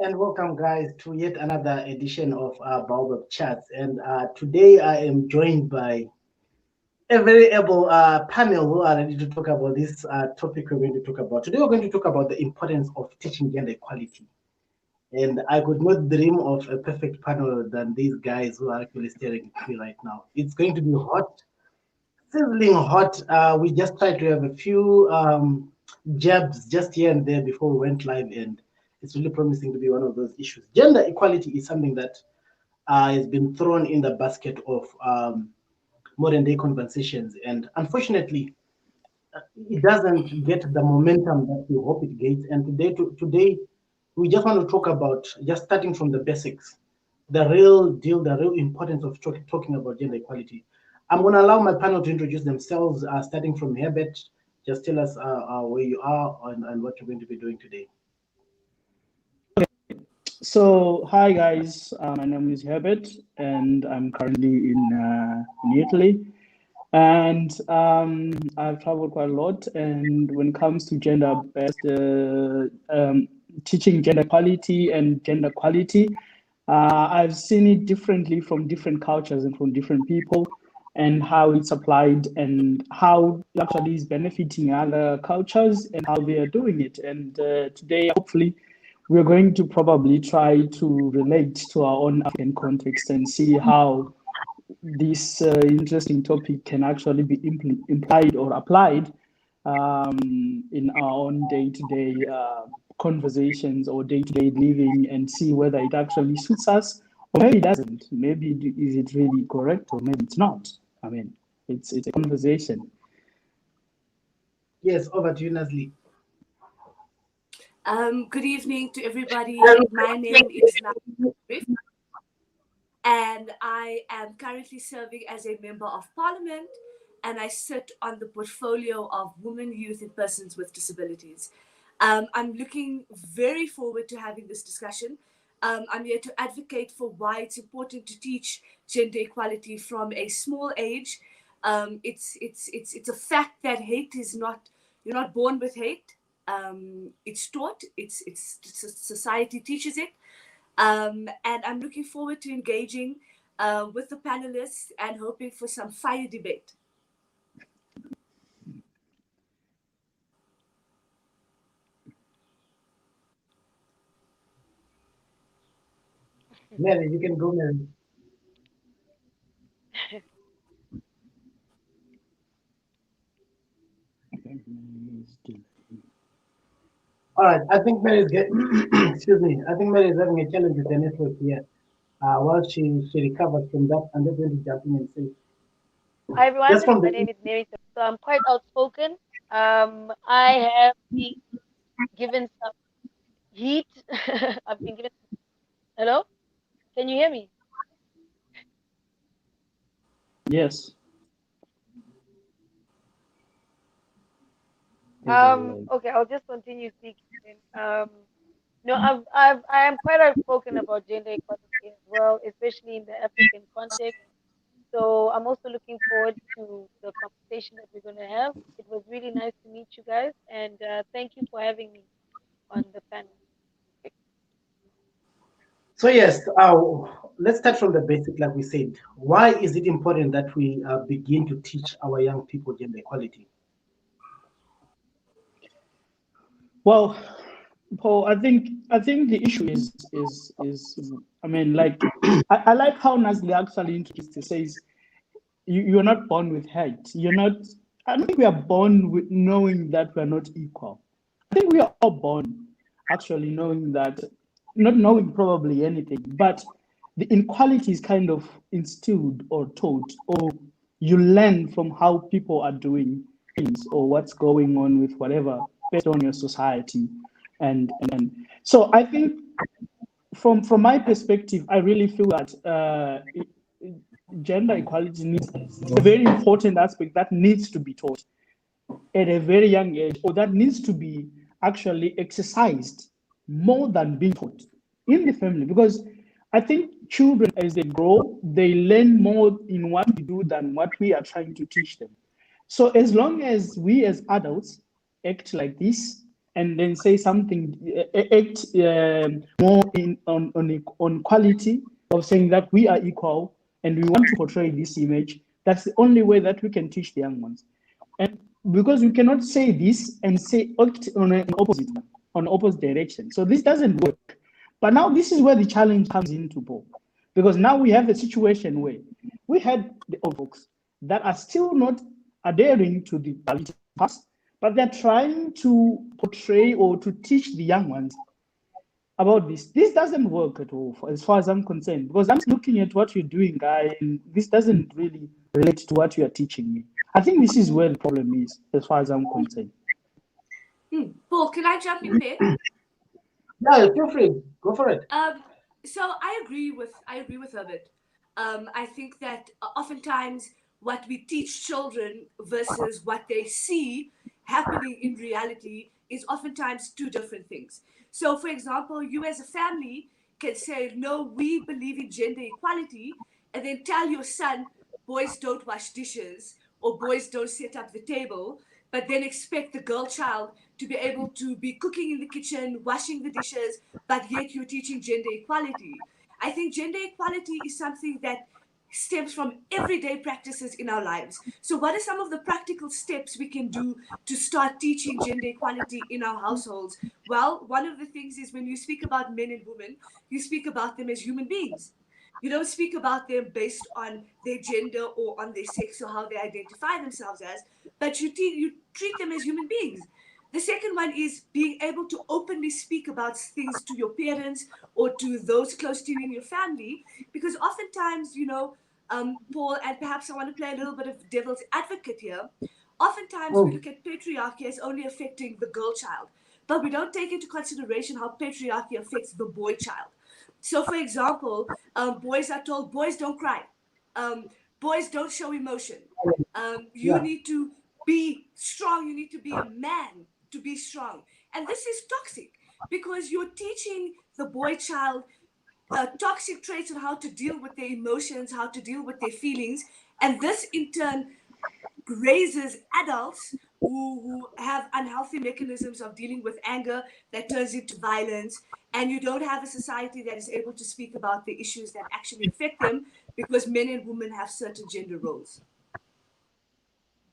and welcome, guys, to yet another edition of Baobab Chats. And today I am joined by a very able panel who are ready to talk about this topic we're going to talk about. Today, we're going to talk about the importance of teaching gender equality. And I could not dream of a perfect panel than these guys who are actually staring at me right now. It's going to be hot, sizzling hot. We just tried to have a few jabs just here and there before we went live, and it's really promising to be one of those issues. Gender equality is something that has been thrown in the basket of modern day conversations, and unfortunately, it doesn't get the momentum that we hope it gets. And today, we just want to talk about just starting from the basics, the real deal, the real importance of talking about gender equality. I'm going to allow my panel to introduce themselves, starting from Herbert. Just tell us where you are and what you're going to be doing today. So, hi guys, my name is Herbert, and I'm currently in Italy. And I've traveled quite a lot. And when it comes to gender-based teaching gender equality and gender equality, I've seen it differently from different cultures and from different people, and how it's applied and how it actually is benefiting other cultures and how they are doing it. And today, hopefully, we're going to probably try to relate to our own African context and see how this interesting topic can actually be implied or applied in our own day-to-day conversations or day-to-day living, and see whether it actually suits us or maybe it doesn't. Maybe is it really correct or maybe it's not. I mean, it's a conversation. Yes, over to you, Nazli. Good evening to everybody. My name is Nazli, and I am currently serving as a member of parliament, and I sit on the portfolio of women, youth, and persons with disabilities. I'm looking very forward to having this discussion. I'm here to advocate for why it's important to teach gender equality from a small age. It's a fact that hate is not, you're not born with hate. It's taught. It's society teaches it. And I'm looking forward to engaging with the panelists and hoping for some fire debate. Mary, you can go, Mary. All right, I think Mary is getting, excuse me, I think Mary is having a challenge with the network here. While she recovers from that, I'm just going to jump in and say, Hi everyone, just from my the name is Mary. So I'm quite outspoken. I have been given some heat. I've been given. Hello, can you hear me? Yes. Okay, I'll just continue speaking. No, I am quite outspoken about gender equality as well, especially in the African context. So I'm also looking forward to the conversation that we're going to have. It was really nice to meet you guys, and thank you for having me on the panel. So yes, let's start from the basic, like we said. Why is it important that we begin to teach our young people gender equality? Well, Paul, I think the issue is I mean, like I like how Nazli actually introduced it. Says you're not born with hate. You're not. I don't think we are born with knowing that we are not equal. I think we are all born actually knowing that, not knowing probably anything, but the inequality is kind of instilled or taught, or you learn from how people are doing things or what's going on with whatever based on your society. And so I think from my perspective, I really feel that gender equality is a very important aspect that needs to be taught at a very young age, or that needs to be actually exercised more than being taught in the family. Because I think children, as they grow, they learn more in what we do than what we are trying to teach them. So as long as we as adults act like this, and then say something, act more on quality of saying that we are equal and we want to portray this image. That's the only way that we can teach the young ones. And because we cannot say this and say act on an opposite direction. So this doesn't work. But now this is where the challenge comes into Paul. Because now we have a situation where we had the old folks that are still not adhering to the past, but they're trying to portray or to teach the young ones about this. This doesn't work at all, as far as I'm concerned, because I'm looking at what you're doing, guy, and this doesn't really relate to what you are teaching me. I think this is where the problem is, as far as I'm concerned. Paul, can I jump in there? Yeah, feel free. Go for it. So I agree with Herbert. I think that oftentimes what we teach children versus what they see happening in reality is oftentimes two different things. So, for example, you as a family can say, no, we believe in gender equality, and then tell your son, boys don't wash dishes or boys don't set up the table, but then expect the girl child to be able to be cooking in the kitchen, washing the dishes, but yet you're teaching gender equality. I think gender equality is something that stems from everyday practices in our lives. So what are some of the practical steps we can do to start teaching gender equality in our households? Well, one of the things is when you speak about men and women, you speak about them as human beings. You don't speak about them based on their gender or on their sex or how they identify themselves as, but you treat them as human beings. The second one is being able to openly speak about things to your parents or to those close to you in your family, because oftentimes, Paul, and perhaps I want to play a little bit of devil's advocate here. Oftentimes we look at patriarchy as only affecting the girl child, but we don't take into consideration how patriarchy affects the boy child. So, for example, boys are told, boys don't cry. Boys don't show emotion. You need to be strong. You need to be a man to be strong. And this is toxic because you're teaching the boy child toxic traits on how to deal with their emotions, how to deal with their feelings. And this, in turn, raises adults who have unhealthy mechanisms of dealing with anger that turns into violence, and you don't have a society that is able to speak about the issues that actually affect them because men and women have certain gender roles.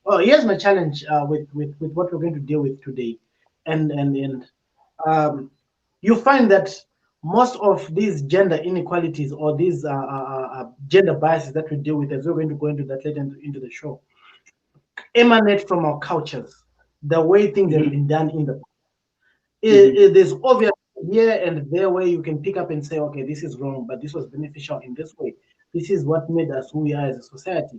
Well, here's my challenge with what we're going to deal with today, and you find that most of these gender inequalities or these gender biases that we deal with, as we're going to go into that later into the show, emanate from our cultures, the way things have been done in the. There's obvious here and there where you can pick up and say, okay, this is wrong, but this was beneficial in this way. This is what made us who we are as a society.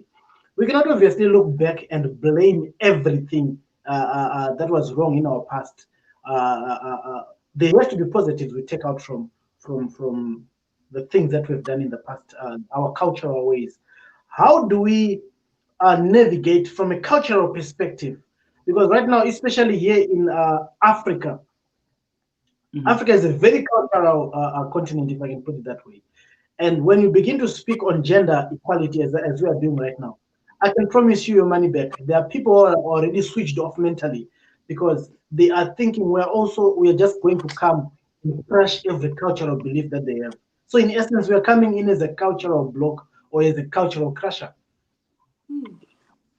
We cannot obviously look back and blame everything that was wrong in our past. There has to be positives we take out from the things that we've done in the past, our cultural ways. How do we navigate from a cultural perspective? Because right now, especially here in Africa, Africa is a very cultural continent, if I can put it that way. And when you begin to speak on gender equality, as we are doing right now, I can promise you your money back. There are people who are already switched off mentally because they are thinking we are just going to come and crush every cultural belief that they have. So in essence, we are coming in as a cultural block or as a cultural crusher.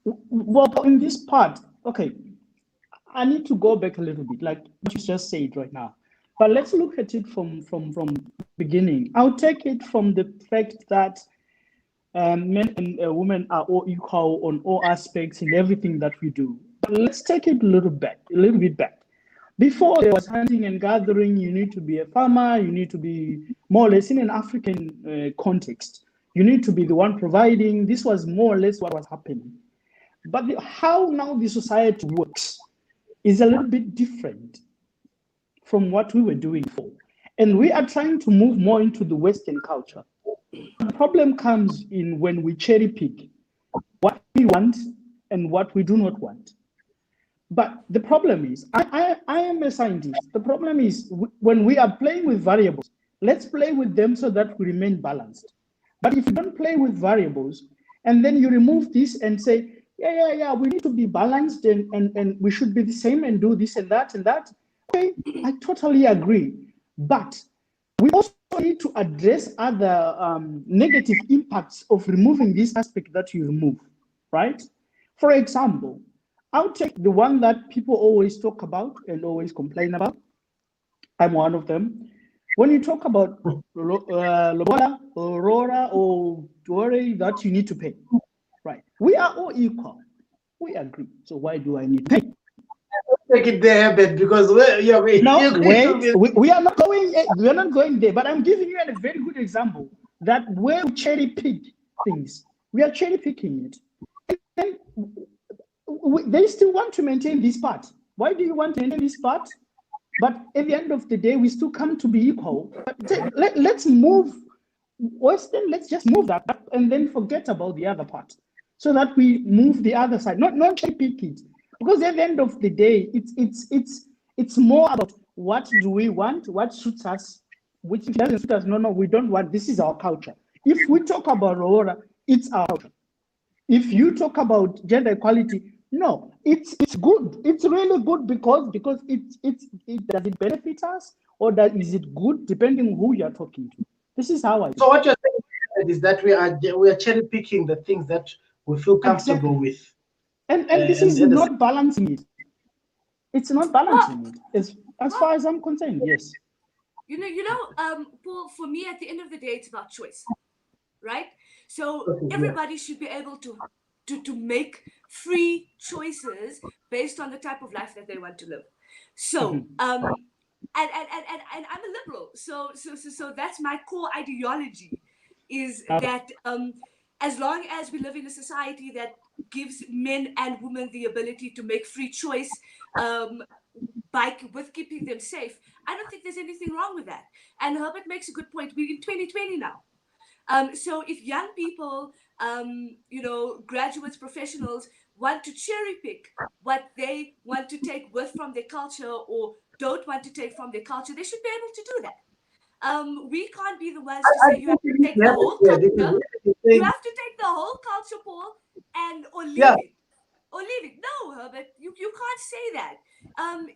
Well, in this part, okay, I need to go back a little bit, like what you just said right now. But let's look at it from beginning. I'll take it from the fact that men and women are all equal on all aspects in everything that we do. But let's take it a little bit back. Before there was hunting and gathering, you need to be a farmer, you need to be more or less in an African context. You need to be the one providing. This was more or less what was happening. But how now the society works is a little bit different from what we were doing before. And we are trying to move more into the Western culture. The problem comes in when we cherry pick what we want and what we do not want. But the problem is, I am a scientist. The problem is when we are playing with variables, let's play with them so that we remain balanced. But if you don't play with variables, and then you remove this and say, yeah, we need to be balanced and we should be the same and do this and that, Okay, I totally agree. But we also need to address other negative impacts of removing this aspect that you remove, right? For example, I'll take the one that people always talk about and always complain about. I'm one of them. When you talk about lobola, aurora, or worry that you need to pay, right? We are all equal. We agree. So why do I need to pay? Take it there, but because No, wait, we are not going. We are not going there. But I'm giving you a very good example that where we cherry pick things, we are cherry picking it. And they still want to maintain this part. Why do you want to maintain this part? But at the end of the day, we still come to be equal. But let's move Western. Let's just move that up and then forget about the other part, so that we move the other side. Not cherry pick it, because at the end of the day, it's more about what do we want, what suits us, which doesn't suit us. No, we don't want. This is our culture. If we talk about Aurora, it's our culture. If you talk about gender equality, no, it's good. It's really good because it does it benefit us, or is it good depending who you are talking to. This is how I. So what you're saying is that we are cherry picking the things that we feel comfortable with, and this is not balancing it. It's not balancing it. As far as I'm concerned, yes. Paul. For me, at the end of the day, it's about choice, right? So everybody should be able to make free choices based on the type of life that they want to live. So and I'm a liberal. So that's my core ideology, is that as long as we live in a society that gives men and women the ability to make free choice with keeping them safe, I don't think there's anything wrong with that. And Herbert makes a good point. We're in 2020 now. So if young people, graduates, professionals want to cherry pick what they want to take from their culture or don't want to take from their culture, they should be able to do that. We can't be the ones to say you have to take the whole culture. You have to take the whole culture, Paul, or leave it. Or leave it. No, Herbert, you can't say that.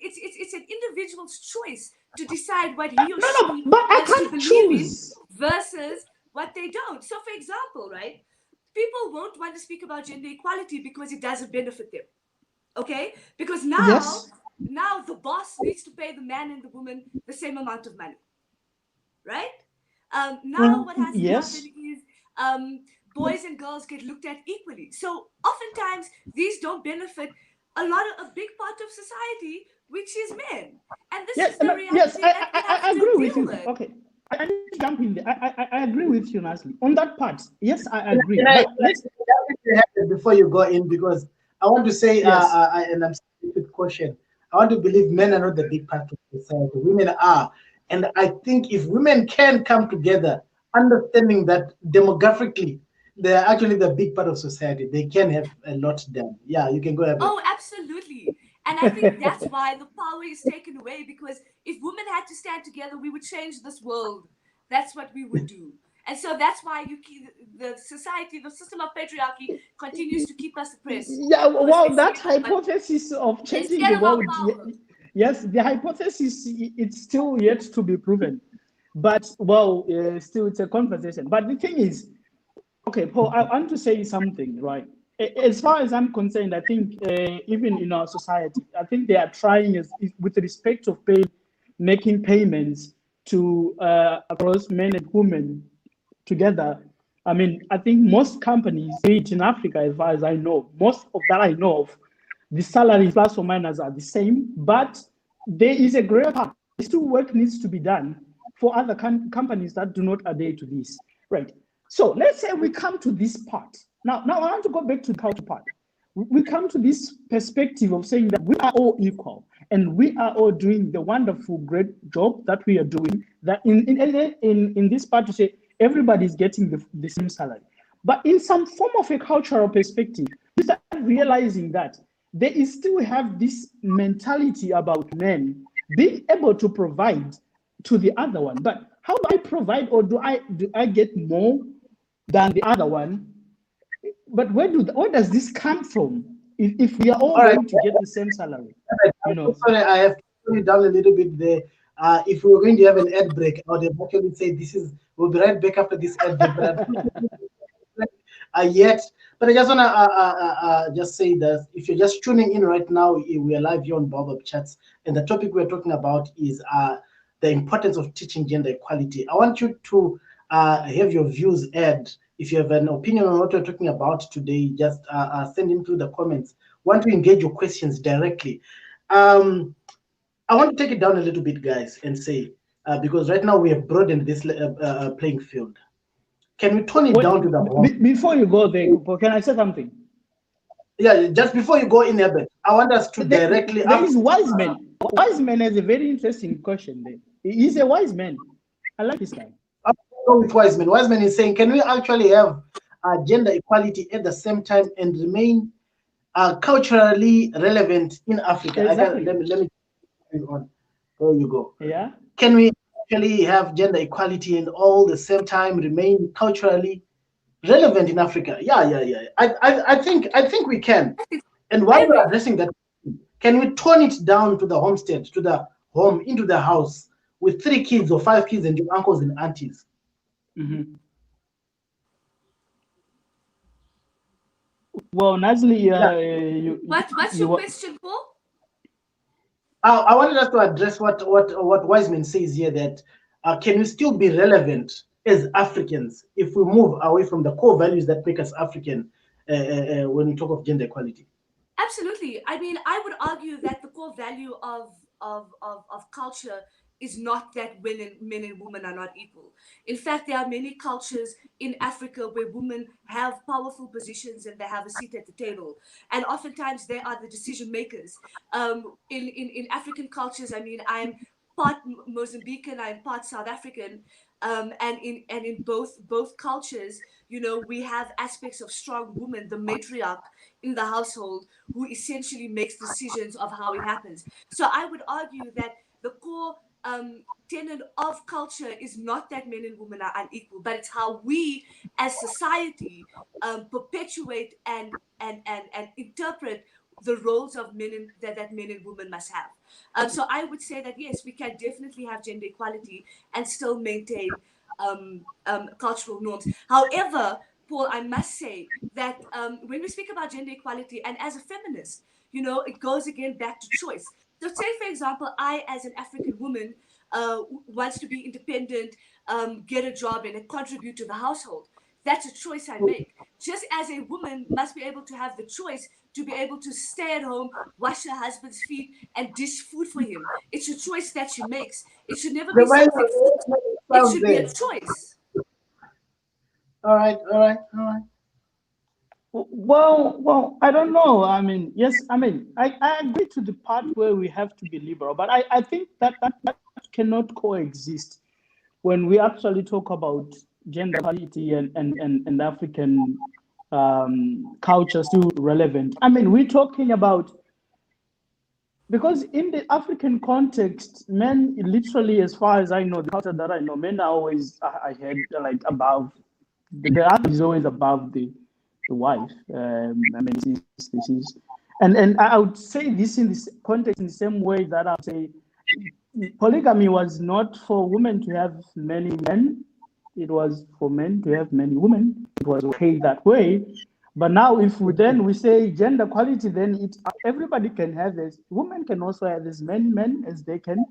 It's an individual's choice to decide what he or she wants to believe in versus what they don't. So, for example, right, people won't want to speak about gender equality because it doesn't benefit them. Okay? Because now the boss needs to pay the man and the woman the same amount of money. Right? Now what has to happen is boys and girls get looked at equally. So oftentimes these don't benefit a big part of society, which is men. And this is the reality. Yes, I agree with you. Okay. I need to jump in there. I agree with you, Nasli. On that part, yes, I agree. Before you go in, because I want to say, and I'm saying with caution, I want to believe men are not the big part of society. Women are. And I think if women can come together, understanding that demographically, they're actually the big part of society, they can have a lot done. Yeah, you can go ahead. Oh, absolutely. And I think that's why the power is taken away, because if women had to stand together, we would change this world. That's what we would do. And so that's why the society, the system of patriarchy continues to keep us oppressed. Yeah, well, that hypothesis of changing the world, yes, the hypothesis, it's still yet to be proven. But, still it's a conversation. But the thing is, okay, Paul, I want to say something, right? As far as I'm concerned, I think even in our society, I think they are trying, with respect of making payments to across men and women together. I mean, I think most companies, be it in Africa, as far as I know, most of that I know of, the salaries plus or minus are the same, but there is a greater part. Still work needs to be done for other companies that do not adhere to this, right? So let's say we come to this part. Now I want to go back to the culture part. We come to this perspective of saying that we are all equal and we are all doing the wonderful, great job that we are doing. That in this part to say everybody is getting the same salary, but in some form of a cultural perspective, you start realizing that they still have this mentality about men being able to provide to the other one. But how do I provide, or do I get more than the other one? But where does this come from? If we are all going to get the same salary, Sorry, I have slow you down a little bit there. If we were going to have an ad break, I would have actually said we'll be right back after this ad break. But yet, but I just want to just say that if you're just tuning in right now, we are live here on Baobab Chats, and the topic we're talking about is the importance of teaching gender equality. I want you to have your views aired. If you have an opinion on what we're talking about today, just send in through the comments. Want to engage your questions directly. I want to take it down a little bit, guys, and say, because right now we have broadened this playing field. Can we tone it down to the home? Before you go there, can I say something? Yeah, just before you go in there, I want us to directly. There is Wiseman. Wiseman has a very interesting question there. He's a wise man. I like this guy. I'll go with Wiseman. Wiseman is saying, can we actually have gender equality at the same time and remain culturally relevant in Africa? Exactly. Let me on. There you go. Yeah. Can we actually have gender equality and all the same time remain culturally relevant in Africa? Yeah. I think we can. And while we're addressing that, can we turn it down to the homestead, to the home, into the house with 3 kids or 5 kids and your uncles and aunties? Mm-hmm. Well, Nazli, what's your question, Paul? I wanted us to address what Wiseman says here, that can we still be relevant as Africans if we move away from the core values that make us African when we talk of gender equality? Absolutely. I mean, I would argue that the core value of culture is not that men and women are not equal. In fact, there are many cultures in Africa where women have powerful positions and they have a seat at the table. And oftentimes they are the decision makers. In African cultures, I mean, I'm part Mozambican, I'm part South African. And in both cultures, you know, we have aspects of strong woman, the matriarch in the household, who essentially makes decisions of how it happens. So I would argue that the core tenet of culture is not that men and women are unequal, but it's how we as society perpetuate and interpret the roles of that men and women must have. So I would say that yes, we can definitely have gender equality and still maintain cultural norms. However, Paul, I must say that when we speak about gender equality, and as a feminist, you know, it goes again back to choice. So say, for example, I, as an African woman, wants to be independent, get a job and contribute to the household. That's a choice I make. Just as a woman must be able to have the choice to be able to stay at home, wash her husband's feet, and dish food for him. It's a choice that she makes. It should never be something forced. It should be a choice. All right. Well, I don't know. I mean, yes, I mean, I agree to the part where we have to be liberal, but I think that cannot coexist when we actually talk about gender equality and African culture still relevant. I mean, we're talking about, because in the African context, men literally, as far as I know, the culture that I know, men are always, I heard, like above, the husband is always above the wife. I mean, this is, and I would say this in this context in the same way that I would say polygamy was not for women to have many men. It was for men to have many women. It was okay that way. But now, if we say gender equality, then everybody can have this. Women can also have as many men as they can.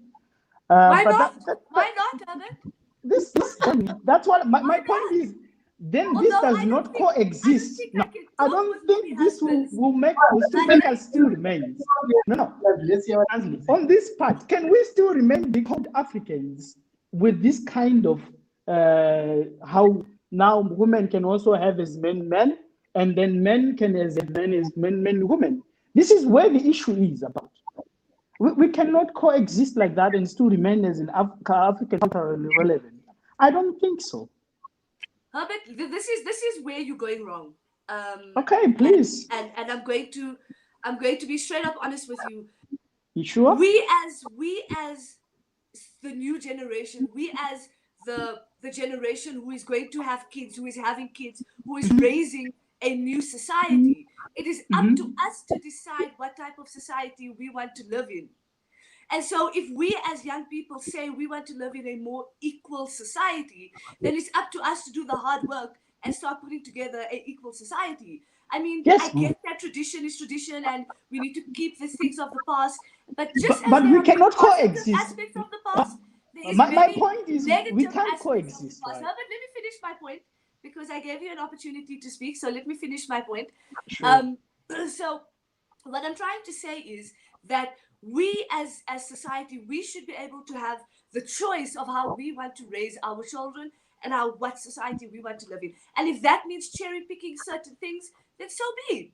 Why not? Why not, Herbert? That's what my point is. Then this does not coexist. I don't think this will still make us still remain. No. On this part, can we still remain called Africans with this kind of how now women can also have as many men, and then men can as many women? This is where the issue is about. We cannot coexist like that and still remain as an African culturally relevant. I don't think so. Herbert, this is where you're going wrong. Okay, please. And I'm going to be straight up honest with you. You sure? We as the new generation, we as the generation who is going to have kids, who is having kids, who is raising a new society. It is up to us to decide what type of society we want to live in. And so if we as young people say we want to live in a more equal society, then it's up to us to do the hard work and start putting together an equal society. I mean, I Yes, get that tradition is tradition and we need to keep the things of the past, but just as but there we are many cannot positive coexist. aspects of the past, there is My many point is we negative can't aspects of the coexist, past. right? Herbert, let me finish my point because I gave you an opportunity to speak. So let me finish my point. Sure. So what I'm trying to say is that we as society, we should be able to have the choice of how we want to raise our children and how what society we want to live in. And if that means cherry picking certain things, then so be it.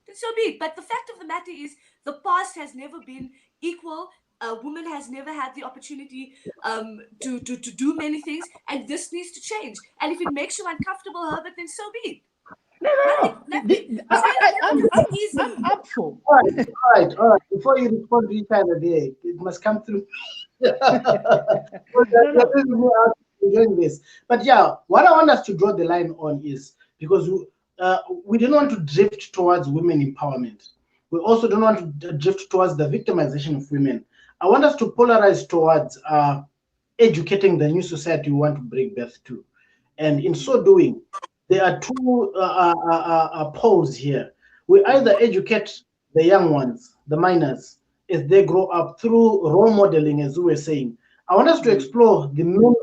Then so be it. But the fact of the matter is the past has never been equal. A woman has never had the opportunity to do many things, and this needs to change. And if it makes you uncomfortable, Herbert, then so be it. No, no, no. Say it I'm easily. up for. All right. Before you respond to each other, there, it must come through. No, no. Enjoying this, but yeah, what I want us to draw the line on is because we don't want to drift towards women empowerment. We also don't want to drift towards the victimization of women. I want us to polarize towards educating the new society we want to bring birth to, and in so doing, there are two poles here. We either educate the young ones, the minors, as they grow up through role modeling, as we were saying. I want us to explore the many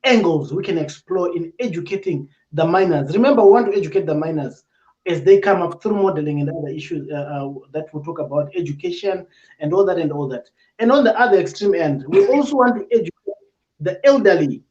angles we can explore in educating the minors. Remember, we want to educate the minors as they come up through modeling and other issues that we talk about, education and all that and all that. And on the other extreme end, we also want to educate the elderly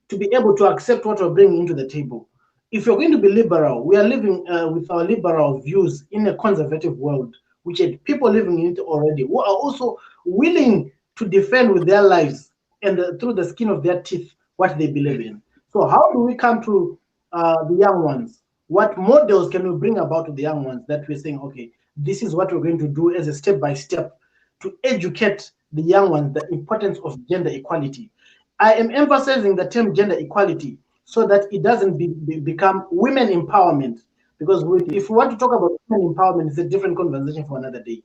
to be able to accept what we're bringing into the table. If you're going to be liberal, we are living with our liberal views in a conservative world, which had people living in it already, who are also willing to defend with their lives and through the skin of their teeth what they believe in. So, how do we come to the young ones? What models can we bring about to the young ones that we're saying, okay, this is what we're going to do as a step by step to educate the young ones the importance of gender equality? I am emphasizing the term gender equality so that it doesn't become women empowerment. Because if we want to talk about women empowerment, it's a different conversation for another day.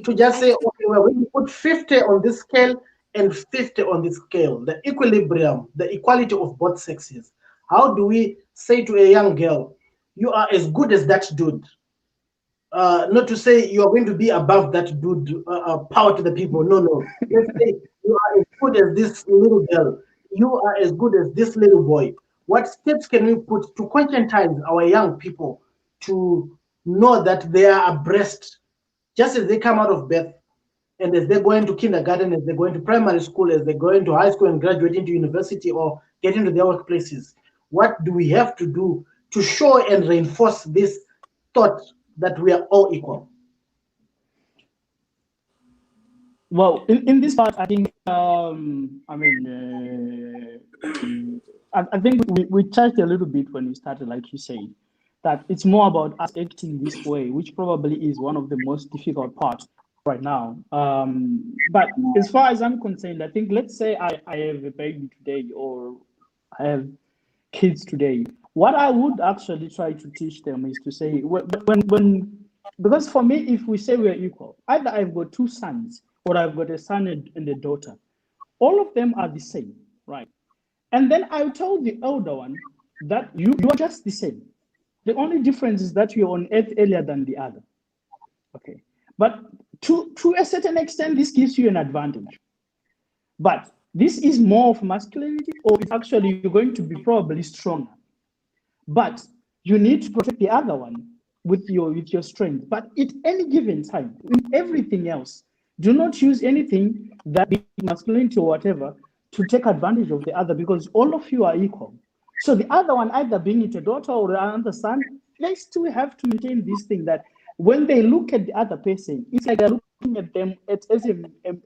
To just say, okay, we're going to put 50 on this scale and 50 on this scale, the equilibrium, the equality of both sexes. How do we say to a young girl, you are as good as that dude? Not to say you are going to be above that dude, power to the people. No, no. Let's say you are as good as this little girl. You are as good as this little boy. What steps can we put to conscientize our young people to know that they are abreast, just as they come out of birth and as they go into kindergarten, as they go into primary school, as they go into high school and graduate into university or get into their workplaces? What do we have to do to show and reinforce this thought that we are all equal? Well, in this part, I think, I think we touched a little bit when we started, like you said, that it's more about us acting this way, which probably is one of the most difficult parts right now. But as far as I'm concerned, I think, let's say I have a baby today or I have kids today. What I would actually try to teach them is to say, because for me, if we say we're equal, either I've got two sons or I've got a son and a daughter, all of them are the same, right? And then I tell the elder one that you are just the same. The only difference is that you're on earth earlier than the other. Okay. But to a certain extent, this gives you an advantage. But this is more of masculinity, or it's actually you're going to be probably stronger. But you need to protect the other one with your strength. But at any given time, in everything else, do not use anything that be masculinity or whatever to take advantage of the other, because all of you are equal. So the other one, either being it a daughter or another son, they still have to maintain this thing that when they look at the other person, it's like they're looking at them as a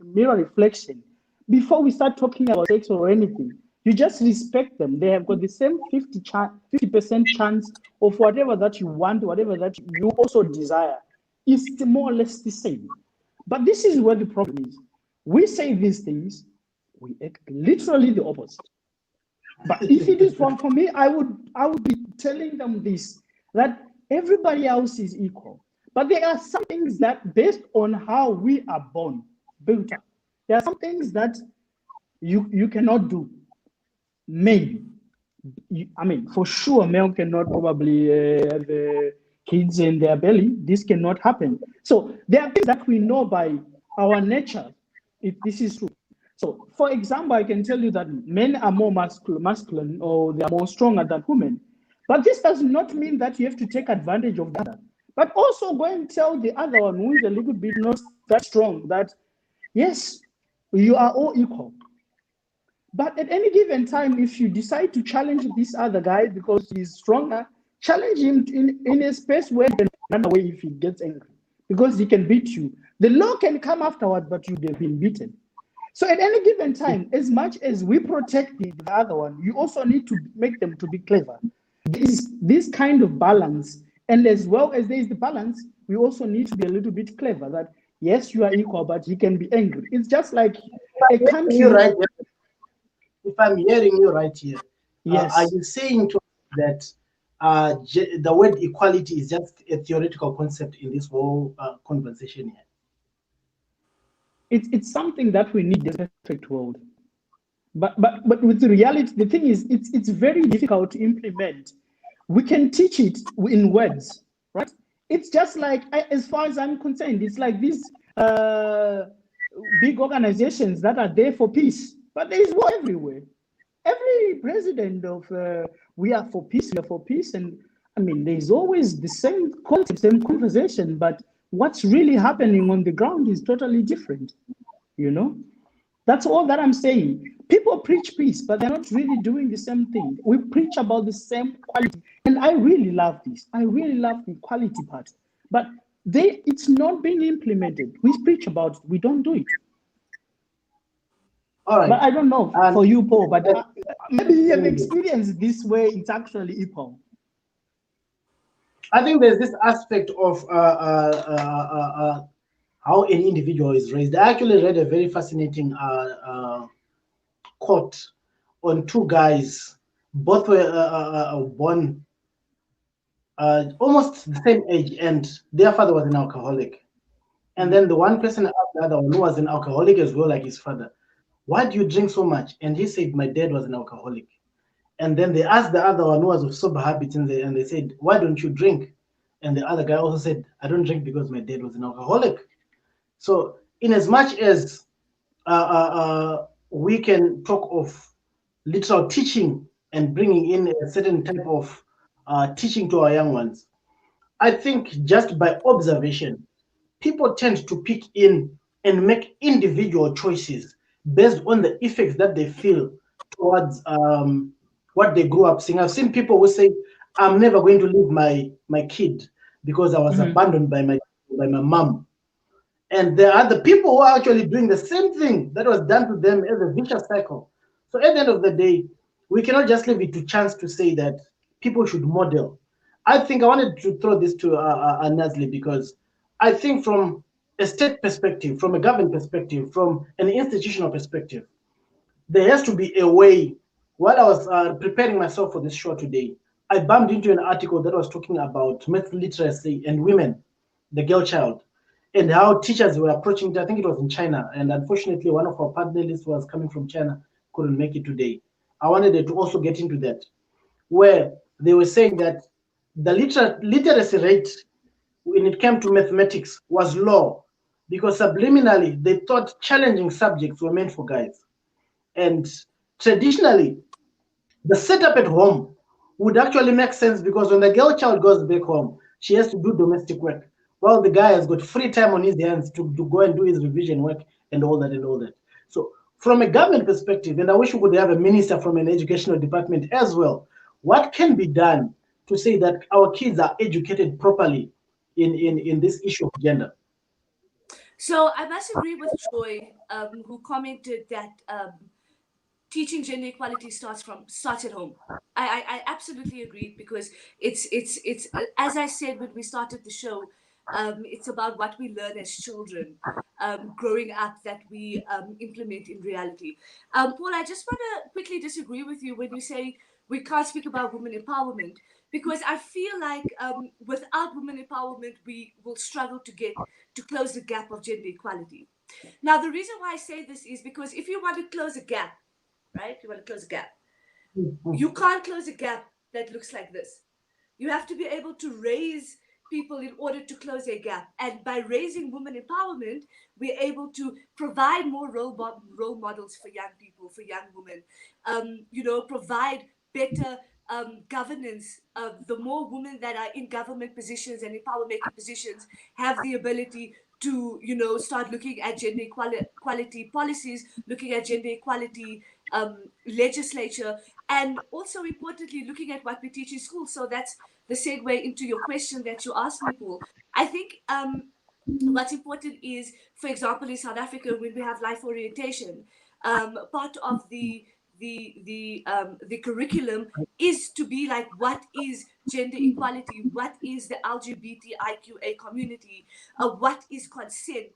mirror reflection. Before we start talking about sex or anything, you just respect them. They have got the same 50% chance of whatever that you want, whatever that you also desire. It's more or less the same. But this is where the problem is. We say these things, we act literally the opposite. But if it is wrong for me, I would be telling them this, that everybody else is equal. But there are some things that, based on how we are born, built up. There are some things that you cannot do. Men, I mean, for sure, male cannot probably have kids in their belly. This cannot happen. So there are things that we know by our nature, if this is true. So, for example, I can tell you that men are more masculine or they are more stronger than women. But this does not mean that you have to take advantage of the other. But also go and tell the other one who is a little bit not that strong that, yes, you are all equal. But at any given time, if you decide to challenge this other guy because he's stronger, challenge him in a space where you can run away if he gets angry because he can beat you. The law can come afterward, but you'd have been beaten. So at any given time, as much as we protect the other one, you also need to make them to be clever. There is this kind of balance. And as well as there is the balance, we also need to be a little bit clever that, yes, you are equal, but he can be angry. It's just like a country. Right, if I'm hearing you right here, yes. Are you saying to us that the word equality is just a theoretical concept in this whole conversation here? It's something that we need in the perfect world. But with the reality, the thing is, it's very difficult to implement. We can teach it in words, right? It's just like, as far as I'm concerned, it's like these big organizations that are there for peace, but there is war everywhere. Every president of we are for peace, and I mean, there's always the same concept, same conversation, but what's really happening on the ground is totally different. You know, that's all that I'm saying. People preach peace, but they're not really doing the same thing. We preach about the same quality, and I really love this. I really love the quality part, but it's not being implemented. We preach about it, we don't do it. All right. But I don't know for you, Paul, but maybe you have experienced this way it's actually equal. I think there's this aspect of how an individual is raised. I actually read a very fascinating quote on two guys. Both were born almost the same age, and their father was an alcoholic. And then the one person asked the other one, who was an alcoholic as well, like his father, "Why do you drink so much?" And he said, "My dad was an alcoholic." And then they asked the other one who was of sober habits, and they said, "Why don't you drink?" And the other guy also said, "I don't drink because my dad was an alcoholic." So, in as much as we can talk of literal teaching and bringing in a certain type of teaching to our young ones, I think just by observation, people tend to pick in and make individual choices based on the effects that they feel towards what they grew up seeing. I've seen people who say, "I'm never going to leave my kid because I was abandoned by my mom." And there are the people who are actually doing the same thing that was done to them as a vicious cycle. So at the end of the day, we cannot just leave it to chance to say that people should model. I think I wanted to throw this to Nazli, because I think from a state perspective, from a government perspective, from an institutional perspective, there has to be a way. While I was preparing myself for this show today, I bumped into an article that was talking about math literacy and women, the girl child, and how teachers were approaching it. I think it was in China, and unfortunately, one of our panelists was coming from China, couldn't make it today. I wanted to also get into that, where they were saying that the literacy rate when it came to mathematics was low because subliminally they thought challenging subjects were meant for guys. And traditionally, the setup at home would actually make sense, because when the girl child goes back home, she has to do domestic work, while the guy has got free time on his hands to go and do his revision work and all that and all that. So from a government perspective, and I wish we could have a minister from an educational department as well, what can be done to say that our kids are educated properly in this issue of gender? So I must agree with Troy, who commented that teaching gender equality starts at home. I absolutely agree, because it's as I said when we started the show, it's about what we learn as children growing up that we implement in reality. Paul, I just want to quickly disagree with you when you say we can't speak about women empowerment, because I feel like without women empowerment, we will struggle to close the gap of gender equality. Now, the reason why I say this is because if you want to close a gap, right? You want to close a gap. You can't close a gap that looks like this. You have to be able to raise people in order to close a gap. And by raising women empowerment, we're able to provide more role models for young people, for young women. Provide better governance. The more women that are in government positions and in power making positions have the ability to, start looking at gender equality policies, looking at gender equality legislature, and also importantly, looking at what we teach in school. So that's the segue into your question that you asked me, Paul. I think what's important is, for example, in South Africa, when we have life orientation, part of the curriculum is to be like, what is gender equality? What is the LGBTIQA community? What is consent?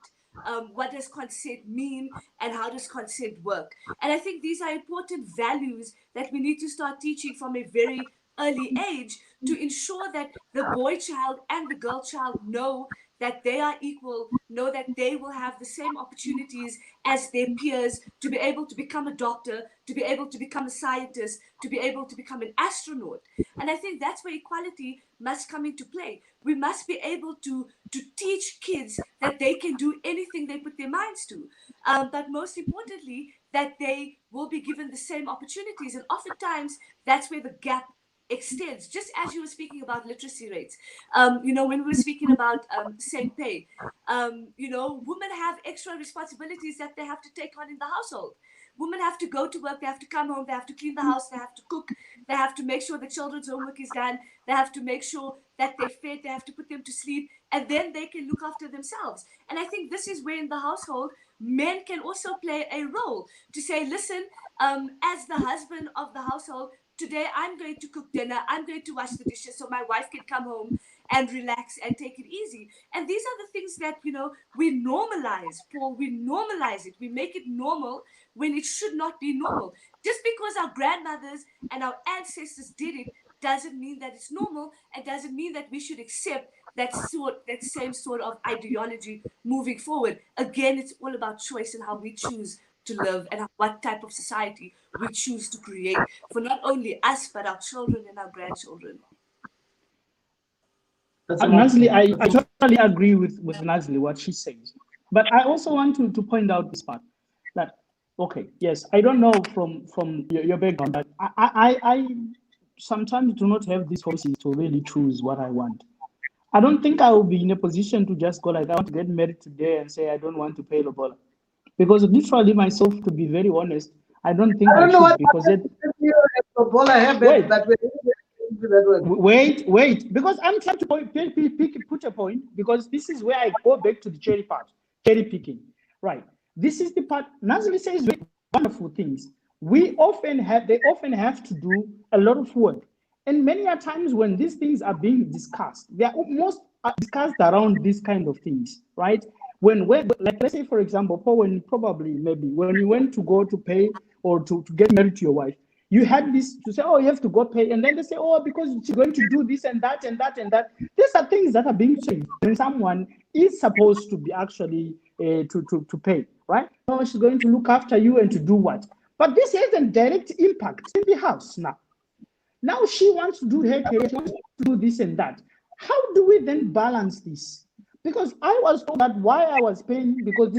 What does consent mean, and how does consent work? And I think these are important values that we need to start teaching from a very early age to ensure that the boy child and the girl child know that they are equal, know that they will have the same opportunities as their peers to be able to become a doctor, to be able to become a scientist, to be able to become an astronaut. And I think that's where equality must come into play. We must be able to teach kids that they can do anything they put their minds to. But most importantly, that they will be given the same opportunities. And oftentimes, that's where the gap extends. Just as you were speaking about literacy rates, when we were speaking about same pay, women have extra responsibilities that they have to take on in the household. Women have to go to work, they have to come home, they have to clean the house, they have to cook, they have to make sure the children's homework is done, they have to make sure that they're fed, they have to put them to sleep, and then they can look after themselves. And I think this is where in the household, men can also play a role to say, listen, as the husband of the household, today I'm going to cook dinner, I'm going to wash the dishes so my wife can come home and relax and take it easy. And these are the things that, we normalize, Paul, we normalize it. We make it normal when it should not be normal. Just because our grandmothers and our ancestors did it doesn't mean that it's normal, and doesn't mean that we should accept that same sort of ideology moving forward. Again, it's all about choice and how we choose to live and what type of society we choose to create for not only us, but our children and our grandchildren. Nazli, I totally agree with Nazli, what she says. But I also want to point out this part. That, okay, yes, I don't know from your background, but I sometimes do not have these choices to really choose what I want. I don't think I will be in a position to just go like, I want to get married today and say I don't want to pay lobola. Because literally myself, to be very honest, I don't think I should, because wait, because I'm trying to put a point, because this is where I go back to the cherry picking, right? This is the part Nazli says wonderful things. They often have to do a lot of work, and many a times when these things are being discussed, they are almost discussed around these kind of things, right? When like, let's say for example, Paul, when you went to go to pay or to get married to your wife, you had this to say, oh, you have to go pay, and then they say, oh, because she's going to do this and that and that and that. These are things that are being changed, and someone is supposed to be actually to pay, right? No, she's going to look after you and to do what? But this has a direct impact in the house now. Now she wants to do her career, she wants to do this and that. How do we then balance this? Because I was told that why I was paying, because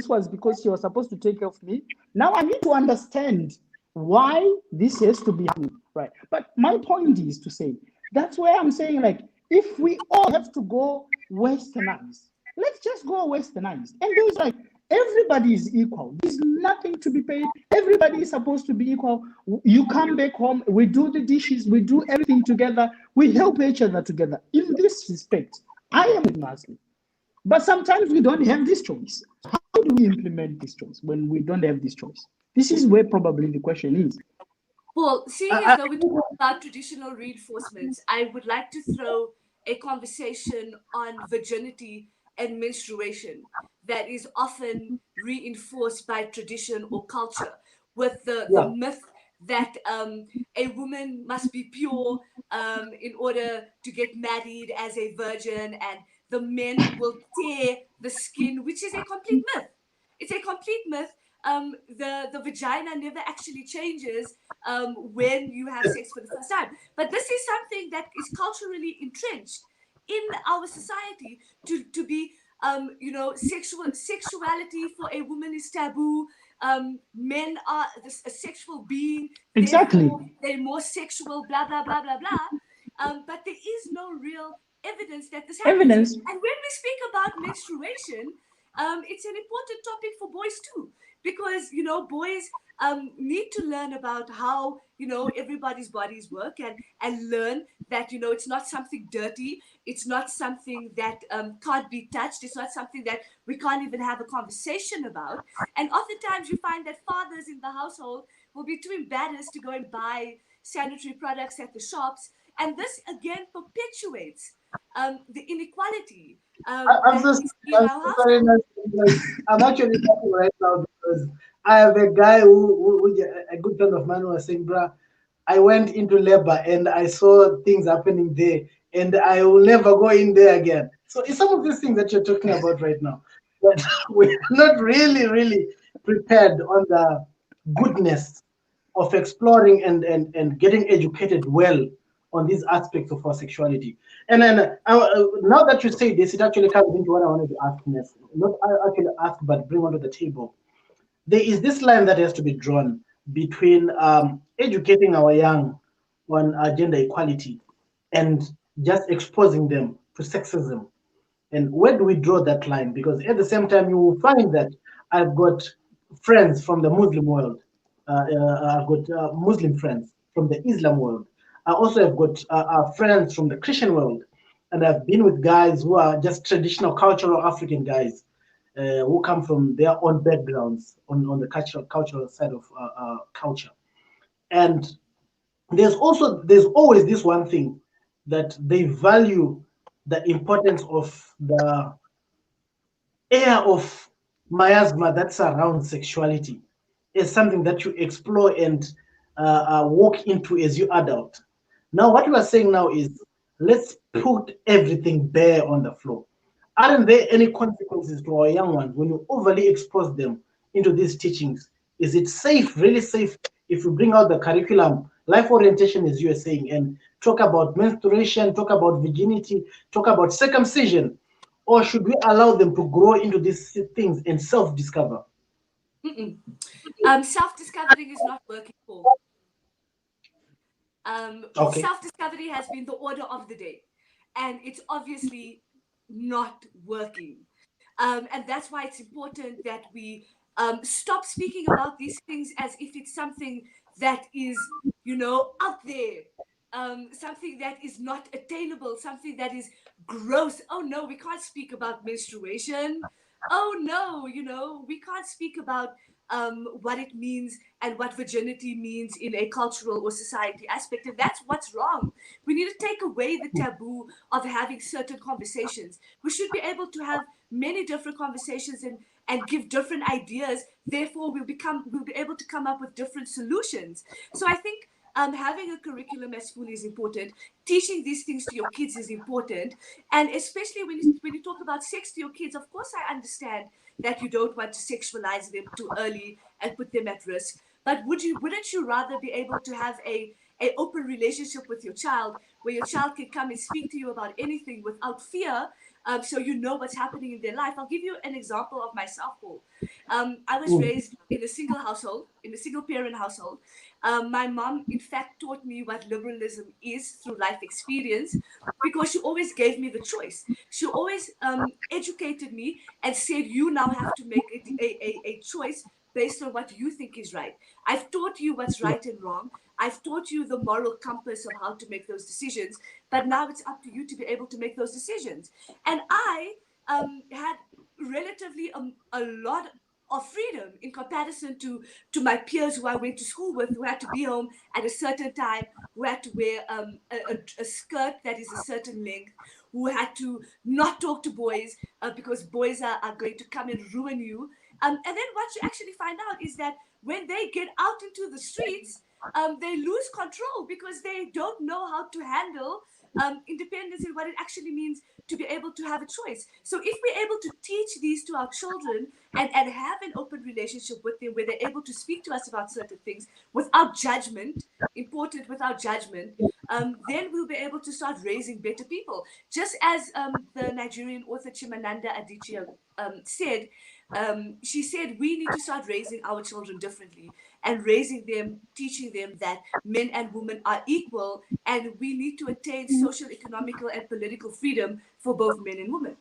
she was supposed to take care of me. Now I need to understand why this has to be happening, right? But my point is to say, that's where I'm saying, like, if we all have to go westernized, let's just go westernized. And there's like, everybody is equal. There's nothing to be paid. Everybody is supposed to be equal. You come back home, we do the dishes, we do everything together, we help each other together. In this respect, I am with Masculinity. But sometimes we don't have this choice. How do we implement this choice when we don't have this choice? This is where probably the question is. Well, seeing as though we talk about traditional reinforcements, I would like to throw a conversation on virginity and menstruation that is often reinforced by tradition or culture, with the myth that a woman must be pure in order to get married as a virgin, and the men will tear the skin, which is a complete myth. It's a complete myth. The vagina never actually changes when you have sex for the first time. But this is something that is culturally entrenched in our society to be sexuality for a woman is taboo. Men are a sexual being, Exactly. therefore they're more sexual, blah blah blah blah blah. But there is no real evidence that this happens. Evidence. And when we speak about menstruation, it's an important topic for boys too, because boys need to learn about how everybody's bodies work, and learn that it's not something dirty, it's not something that can't be touched, it's not something that we can't even have a conversation about. And oftentimes you find that fathers in the household will be too embarrassed to go and buy sanitary products at the shops, and this again perpetuates the inequality I'm that so we see in sorry, our I'm so sorry, household. Nancy, because I'm actually talking right now because I have a guy a good friend of mine who was saying, bruh, I went into labor and I saw things happening there, and I will never go in there again. So it's some of these things that you're talking about right now. But we're not really prepared on the goodness of exploring and getting educated well on these aspects of our sexuality. And then now that you say this, it actually comes into what I wanted to ask Ness. Not actually ask, but bring onto the table. There is this line that has to be drawn between educating our young on gender equality and just exposing them to sexism. And where do we draw that line? Because at the same time, you will find that I've got friends from the Muslim world. I've got Muslim friends from the Islam world. I also have got friends from the Christian world. And I've been with guys who are just traditional cultural African guys who come from their own backgrounds on the cultural side of culture. And there's always this one thing that they value the importance of the air of miasma that surrounds sexuality is something that you explore and walk into as you adult. Now, what we are saying now is let's put everything bare on the floor. Aren't there any consequences to our young ones when you overly expose them into these teachings? Is it safe, really safe, if you bring out the curriculum, life orientation, as you are saying, and talk about menstruation, talk about virginity, talk about circumcision? Or should we allow them to grow into these things and self-discover? Self-discovery is not working for. Okay. Self-discovery has been the order of the day, and it's obviously not working. And that's why it's important that we stop speaking about these things as if it's something that is, out there, something that is not attainable, something that is gross. Oh no, we can't speak about menstruation. Oh no, we can't speak about what it means and what virginity means in a cultural or society aspect. And that's what's wrong. We need to take away the taboo of having certain conversations. We should be able to have many different conversations and give different ideas. Therefore, we'll be able to come up with different solutions. So I think having a curriculum at school is important. Teaching these things to your kids is important, and especially when you talk about sex to your kids. Of course, I understand that you don't want to sexualize them too early and put them at risk. But wouldn't you rather be able to have a open relationship with your child, where your child can come and speak to you about anything without fear, so you know what's happening in their life? I'll give you an example of myself, Paul. I was raised in a single household, in a single parent household. My mom, in fact, taught me what liberalism is through life experience, because she always gave me the choice. She always educated me and said, you now have to make a choice based on what you think is right. I've taught you what's right and wrong. I've taught you the moral compass of how to make those decisions, but now it's up to you to be able to make those decisions. And I had relatively a lot of freedom in comparison to my peers who I went to school with, who had to be home at a certain time, who had to wear a skirt that is a certain length, who had to not talk to boys because boys are going to come and ruin you. And then what you actually find out is that when they get out into the streets, they lose control because they don't know how to handle independence and what it actually means to be able to have a choice. So if we're able to teach these to our children and have an open relationship with them where they're able to speak to us about certain things without judgment, important without judgment, then we'll be able to start raising better people. Just as the Nigerian author Chimamanda Adichie said, she said we need to start raising our children differently and raising them, teaching them that men and women are equal, and we need to attain social, economical, and political freedom for both men and women.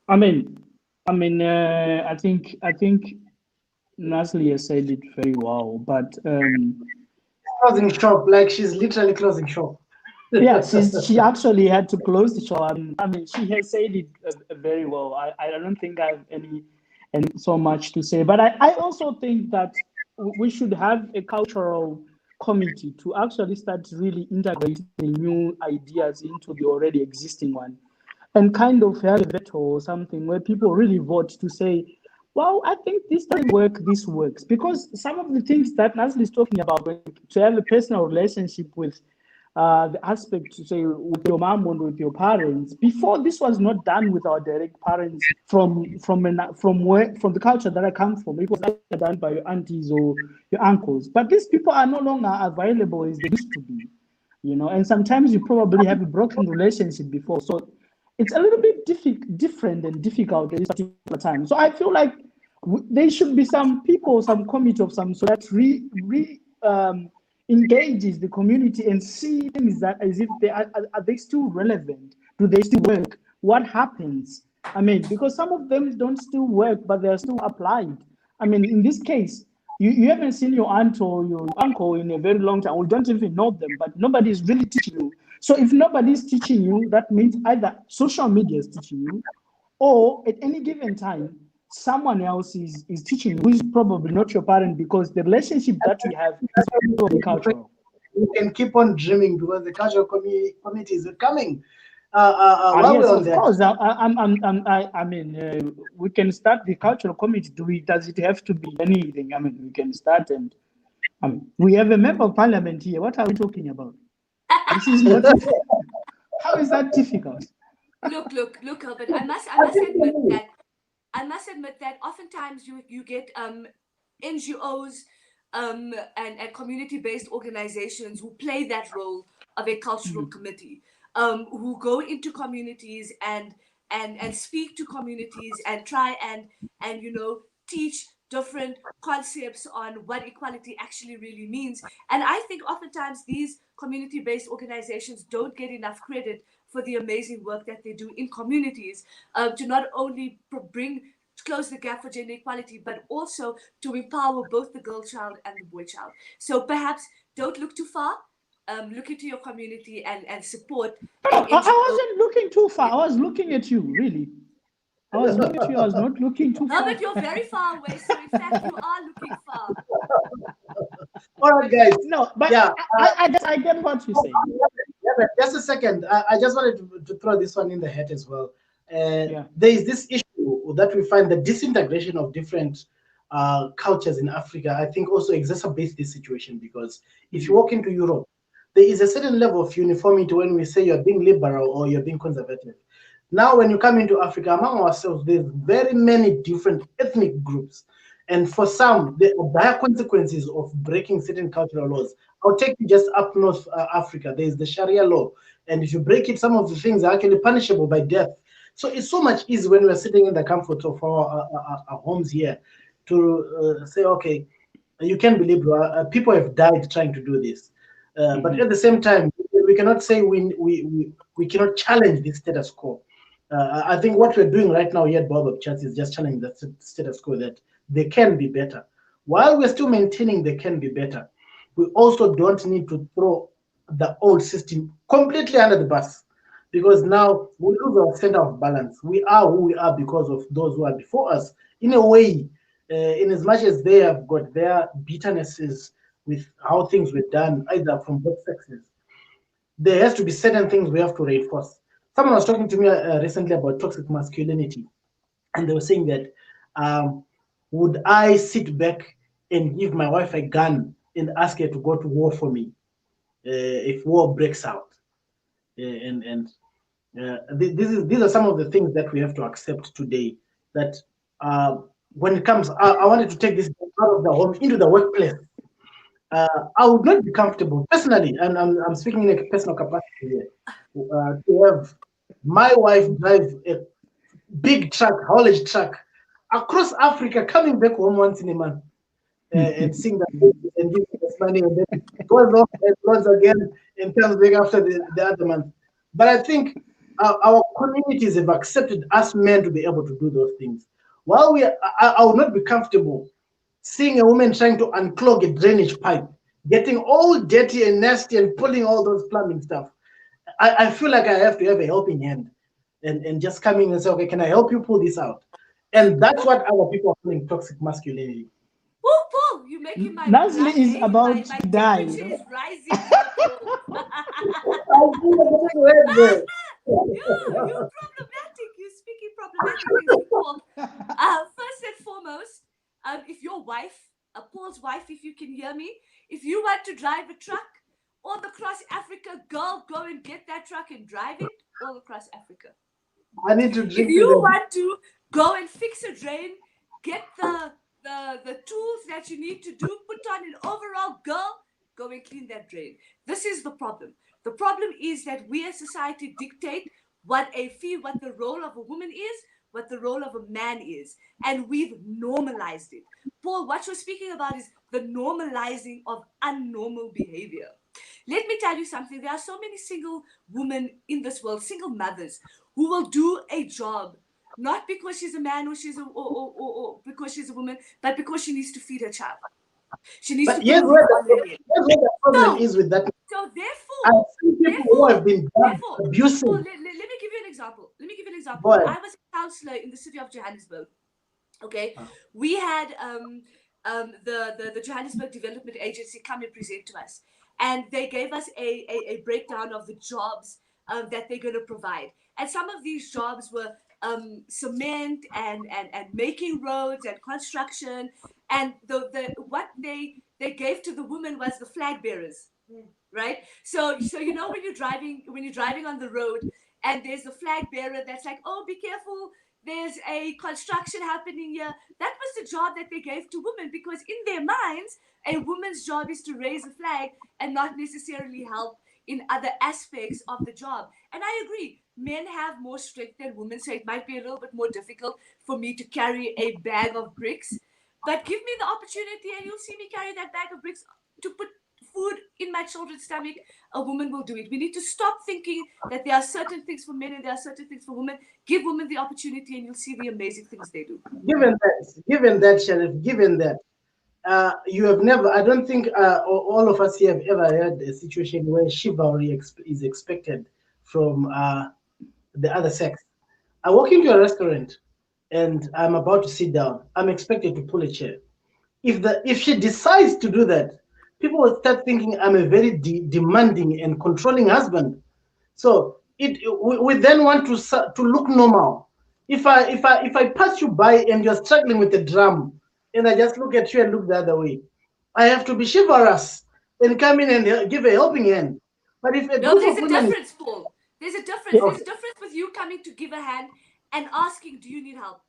I mean, I think Nasli has said it very well, but Closing shop, like she's literally closing shop. yeah, she actually had to close the show. I mean, she has said it very well. I don't think I have any so much to say, but I also think that we should have a cultural committee to actually start really integrating new ideas into the already existing one, and kind of have a veto or something where people really vote to say, well, I think this doesn't work, this works. Because some of the things that Nasli is talking about, to have a personal relationship with the aspect, to say, with your mom and with your parents, before this was not done with our direct parents from the culture that I come from. It was done by your aunties or your uncles. But these people are no longer available as they used to be, and sometimes you probably have a broken relationship before. So it's a little bit different and difficult at this particular time. So I feel like there should be some people, some committee of some sort that engages the community and see things that as if they are they still relevant? Do they still work? What happens? I mean, because some of them don't still work, but they're still applied. I mean, in this case, you haven't seen your aunt or your uncle in a very long time, or you don't even know them, but nobody is really teaching you. So if nobody's teaching you, that means either social media is teaching you, or at any given time, someone else is teaching you, who is probably not your parent, because the relationship that we have is probably cultural. We can keep on dreaming because the cultural community is coming. Yes, While we're on of that, course. I mean, we can start the cultural committee. Does it have to be anything? I mean, we can start, and I mean, we have a member of parliament here. What are we talking about? This is not. How is that difficult? Look, Albert. I must admit that oftentimes you get NGOs and community-based organizations who play that role of a cultural committee, who go into communities and speak to communities and try and teach different concepts on what equality actually really means. And I think oftentimes these community-based organizations don't get enough credit for the amazing work that they do in communities, to not only close the gap for gender equality, but also to empower both the girl child and the boy child. So perhaps don't look too far. Look into your community and support. No, I wasn't looking too far. I was looking at you, really. I was looking at you. I was not looking too far. Albert, you're very far away. So in fact, you are looking far. all right, guys. No, but Yeah, I get what you're saying. Yeah, but just a second. I just wanted to throw this one in the hat as well. Yeah. There is this issue that we find the disintegration of different cultures in Africa, I think, also exacerbates this situation, because if you walk into Europe, there is a certain level of uniformity when we say you're being liberal or you're being conservative. Now, when you come into Africa, among ourselves, there's very many different ethnic groups. And for some, there are dire consequences of breaking certain cultural laws. I'll take you just up north Africa. There's the Sharia law. And if you break it, some of the things are actually punishable by death. So it's so much easier when we're sitting in the comfort of our homes here to say, okay, you can believe people have died trying to do this. But at the same time, we cannot say we cannot challenge this status quo. I think what we're doing right now here at Bob Chats is just challenging the status quo, that they can be better. While we're still maintaining they can be better, we also don't need to throw the old system completely under the bus, because now we lose our center of balance. We are who we are because of those who are before us. In a way, in as much as they have got their bitternesses with how things were done, either from both sexes, there has to be certain things we have to reinforce. Someone was talking to me recently about toxic masculinity, and they were saying that would I sit back and give my wife a gun and ask her to go to war for me? if war breaks out. And these are some of the things that we have to accept today. That when it comes, I wanted to take this out of the home into the workplace. I would not be comfortable personally, and I'm speaking in a personal capacity here, to have my wife drive a big truck, haulage truck, across Africa, coming back home once in a month, and sing the and give us money, and then goes off and goes again and comes back after the other month. But I think our communities have accepted us men to be able to do those things. While I would not be comfortable seeing a woman trying to unclog a drainage pipe, getting all dirty and nasty and pulling all those plumbing stuff. I feel like I have to have a helping hand and just coming and say, okay, can I help you pull this out? And that's what our people are calling toxic masculinity. Paul, you're making my Nazli blood, is eh? about my to die. temperature is rising here, Paul. You're problematic. You're speaking problematic things, Paul. First and foremost, if your wife, Paul's wife, if you can hear me, if you want to drive a truck all across Africa, girl, go and get that truck and drive it all across Africa. I need to If drink you to them. want to go and fix a drain, get the tools that you need to do, put on an overall, girl, go and clean that drain. This is the problem. The problem is that we as society dictate what the role of a woman is, what the role of a man is, and we've normalized it. Paul, what you're speaking about is the normalizing of unnormal behavior. Let me tell you something. There are so many single women in this world, single mothers, who will do a job not because she's a man or because she's a woman, but because she needs to feed her child. She needs But to put a roof on her head. here's where the problem is with that. So I've therefore, seen people who have been abusive. Paul, let me give you an example. Go When ahead. I was a counselor in the city of Johannesburg, okay, we had the Johannesburg Development Agency come and present to us, and they gave us a breakdown of the jobs that they're going to provide. And some of these jobs were cement and making roads and construction, and what they gave to the women was the flag bearers, right? So you know, when you're driving on the road and there's a flag bearer that's like, oh, be careful, there's a construction happening here. That was the job that they gave to women, because in their minds, a woman's job is to raise a flag and not necessarily help in other aspects of the job. And I agree, men have more strength than women, so it might be a little bit more difficult for me to carry a bag of bricks. But give me the opportunity and you'll see me carry that bag of bricks to put food in my children's stomach. A woman will do it. We need to stop thinking that there are certain things for men and there are certain things for women. Give women the opportunity and you'll see the amazing things they do. Given that, Sheriff, given that, you have never, I don't think all of us here have ever had a situation where chivalry is expected from the other sex. I walk into a restaurant and I'm about to sit down. I'm expected to pull a chair. If she decides to do that, people will start thinking I'm a very demanding and controlling husband. So we then want to look normal. If I pass you by and you're struggling with the drum, and I just look at you and look the other way, I have to be chivalrous and come in and give a helping hand. But if a No, group there's of a women, difference, Paul. There's a difference. There's a difference with you coming to give a hand and asking, do you need help?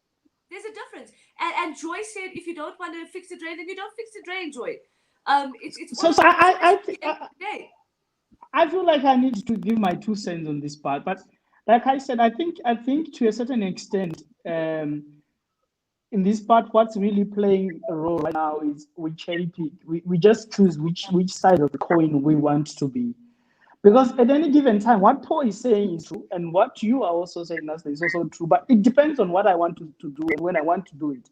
There's a difference. And Joy said, if you don't want to fix the drain, then you don't fix the drain, Joy. It's So all about I, I feel like I need to give my 2 cents on this part, but like I said, I think to a certain extent, in this part, what's really playing a role right now is we cherry pick. We just choose which side of the coin we want to be. Because at any given time, what Paul is saying is true, and what you are also saying, Nasty, is also true. But it depends on what I want to do and when I want to do it.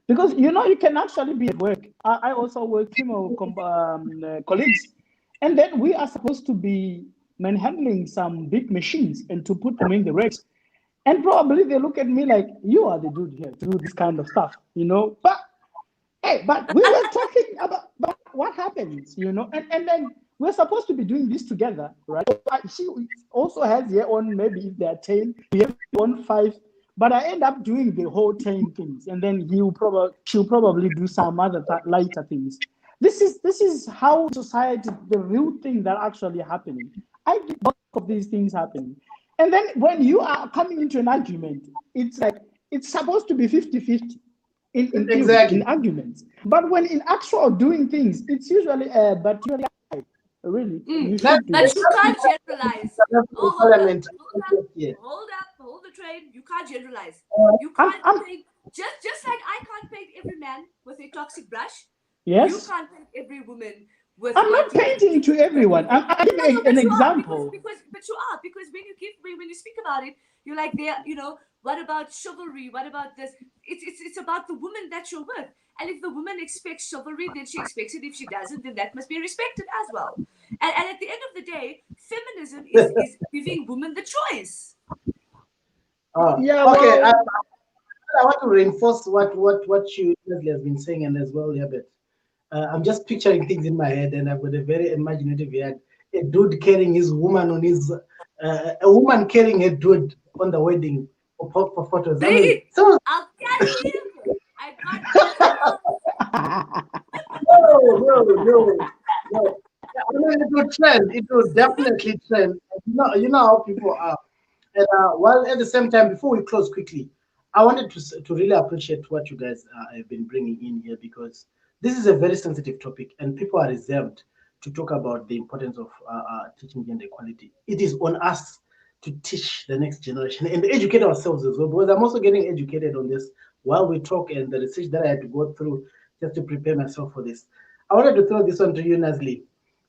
Because you can actually be at work. I also work female colleagues, and then we are supposed to be manhandling some big machines and to put them in the racks. And probably they look at me like, you are the dude here to do this kind of stuff, But hey, but we were talking about what happens, and then we're supposed to be doing this together, right? She also has her own, maybe if they're 10, we have on 5, but I end up doing the whole 10 things, and then she'll probably do some other lighter things. This is how society, the real thing that actually happening. I get both of these things happening. And then when you are coming into an argument, it's like it's supposed to be 50-50 in theory, in Exactly. arguments. But when in actual doing things, it's usually but really you That's should do But this. you can't generalize. Oh, hold up, Parliament. hold up, Yeah. hold the train. You can't generalize. You I'm, can't I'm paint, just like I can't paint every man with a toxic brush. You yes. can't paint every woman with I'm not wanting to painting to work everyone. with it. I give No, no, an but you are example. but you are because when you speak about it, you're like there. What about chivalry? What about this? It's about the woman that you're with. And if the woman expects chivalry, then she expects it. If she doesn't, then that must be respected as well. And at the end of the day, feminism is giving women the choice. Yeah, Okay. well, I want to reinforce what you Leslie has been saying, and as well, Herbert. I'm just picturing things in my head, and I've got a very imaginative head. A dude carrying his woman on his, a woman carrying a dude on the wedding for photos. I mean, Bree, so I'll carry him. I got both no, no, no, no. I mean, it will trend. It will definitely trend. You know how people are. And while at the same time, before we close quickly, I wanted to really appreciate what you guys have been bringing in here, because this is a very sensitive topic and people are reserved to talk about the importance of teaching gender equality. It is on us to teach the next generation and educate ourselves as well, because I'm also getting educated on this while we talk, and the research that I had to go through just to prepare myself for this. I wanted to throw this one to you, Nazli,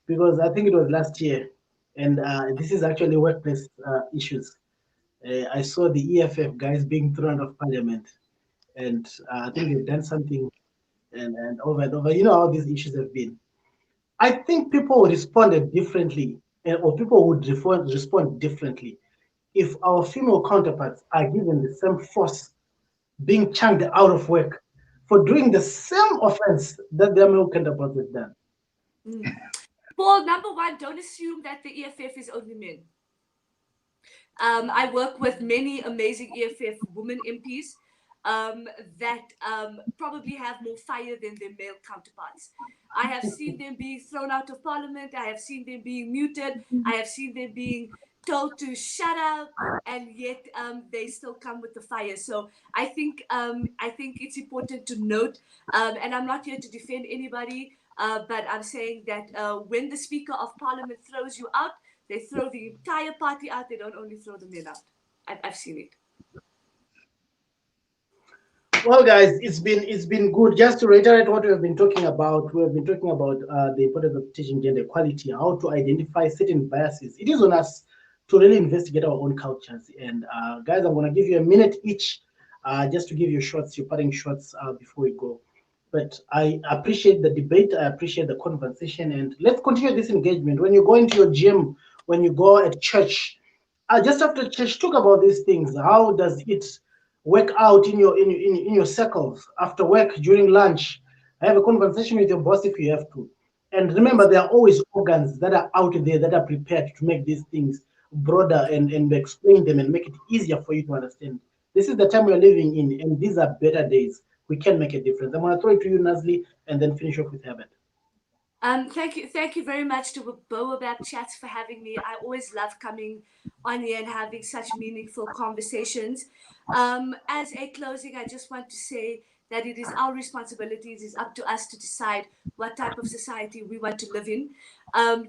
because I think it was last year, and this is actually workplace issues. I saw the EFF guys being thrown off parliament, and I think they've done something, and over and over. You know how these issues have been. I think people responded differently, or people would respond differently if our female counterparts are given the same force, being chunked out of work for doing the same offense that their male counterparts have done. Mm. Paul, number one, don't assume that the EFF is only men. I work with many amazing EFF women MPs that probably have more fire than their male counterparts. I have seen them being thrown out of parliament. I have seen them being muted. I have seen them being told to shut up, and yet they still come with the fire. So I think it's important to note, and I'm not here to defend anybody, but I'm saying that when the Speaker of Parliament throws you out, they throw the entire party out. They don't only throw the men out. I've seen it. Well, guys, it's been good. Just to reiterate what we have been talking about, we have been talking about the importance of teaching gender equality, how to identify certain biases. It is on us to really investigate our own cultures. And guys, I'm going to give you a minute each, just to give you shots, your parting shots before we go. But I appreciate the debate. I appreciate the conversation, and let's continue this engagement. When you go into your gym, when you go at church, just after church, talk about these things. How does it work out in your circles after work, during lunch? Have a conversation with your boss if you have to. And remember, there are always organs that are out there that are prepared to make these things broader, and explain them and make it easier for you to understand. This is the time we're living in, and these are better days. We can make a difference. I'm going to throw it to you, Nazli, and then finish off with Herbert. Thank you very much to Boabab Chats for having me. I always love coming on here and having such meaningful conversations. As a closing, I just want to say that it is our responsibility. It is up to us to decide what type of society we want to live in.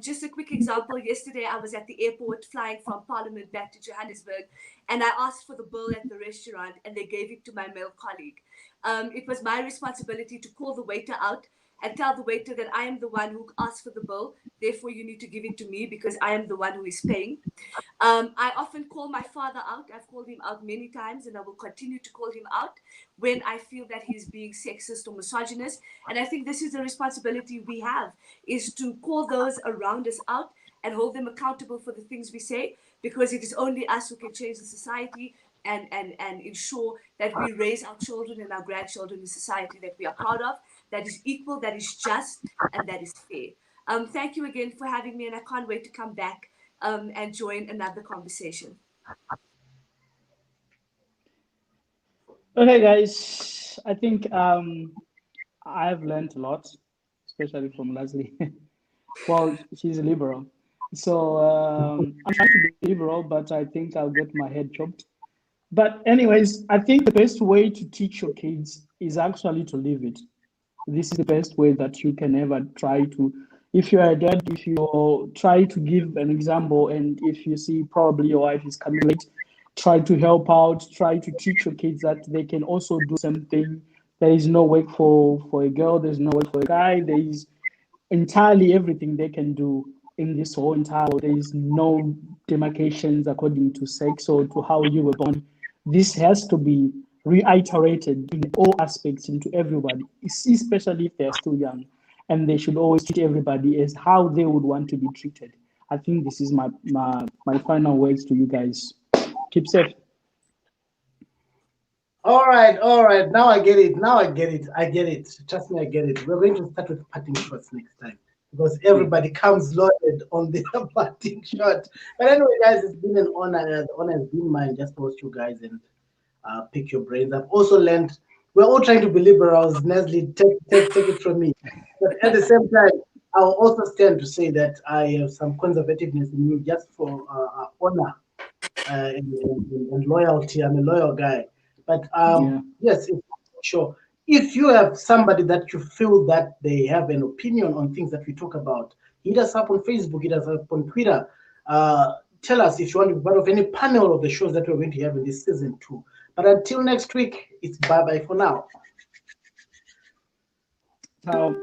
Just a quick example. Yesterday, I was at the airport flying from Parliament back to Johannesburg, and I asked for the bill at the restaurant, and they gave it to my male colleague. It was my responsibility to call the waiter out and tell the waiter that I am the one who asked for the bill. Therefore, you need to give it to me because I am the one who is paying. I often call my father out. I've called him out many times, and I will continue to call him out when I feel that he's being sexist or misogynist. And I think this is a responsibility we have, is to call those around us out and hold them accountable for the things we say, because it is only us who can change the society and ensure that we raise our children and our grandchildren in a society that we are proud of, that is equal, that is just, and that is fair. Thank you again for having me, and I can't wait to come back and join another conversation. Okay, guys. I think I've learned a lot. especially from Leslie. Well, she's liberal. So I'm trying to be liberal, but I think I'll get my head chopped. But anyways, I think the best way to teach your kids is actually to live it. This is the best way that you can ever try to. If you're a dad, if you try to give an example, and if you see probably your wife is coming late, try to help out, try to teach your kids that they can also do something. There is no work for a girl, there's no work for a guy, there is entirely everything they can do in this whole entire world. There is no demarcations according to sex or to how you were born. This has to be reiterated in all aspects into everybody, especially if they're still young. And they should always treat everybody as how they would want to be treated. I think this is my final words to you guys. Keep safe. All right, all right. Now I get it. Now I get it. I get it. Trust me, I get it. We're going to start with parting shots next time because everybody comes loaded on their parting shot. But anyway, guys, it's been an honor. The honor has been mine just to host you guys and pick your brains. I've also learned we're all trying to be liberals. Nestle, take it from me. But at the same time, I'll also stand to say that I have some conservativeness in me just for honor and loyalty. I'm a loyal guy. But yes, sure. If you have somebody that you feel that they have an opinion on things that we talk about, hit us up on Facebook, hit us up on Twitter. Tell us if you want to be part of any panel of the shows that we're going to have in this season 2. But until next week, it's bye-bye for now. Ciao.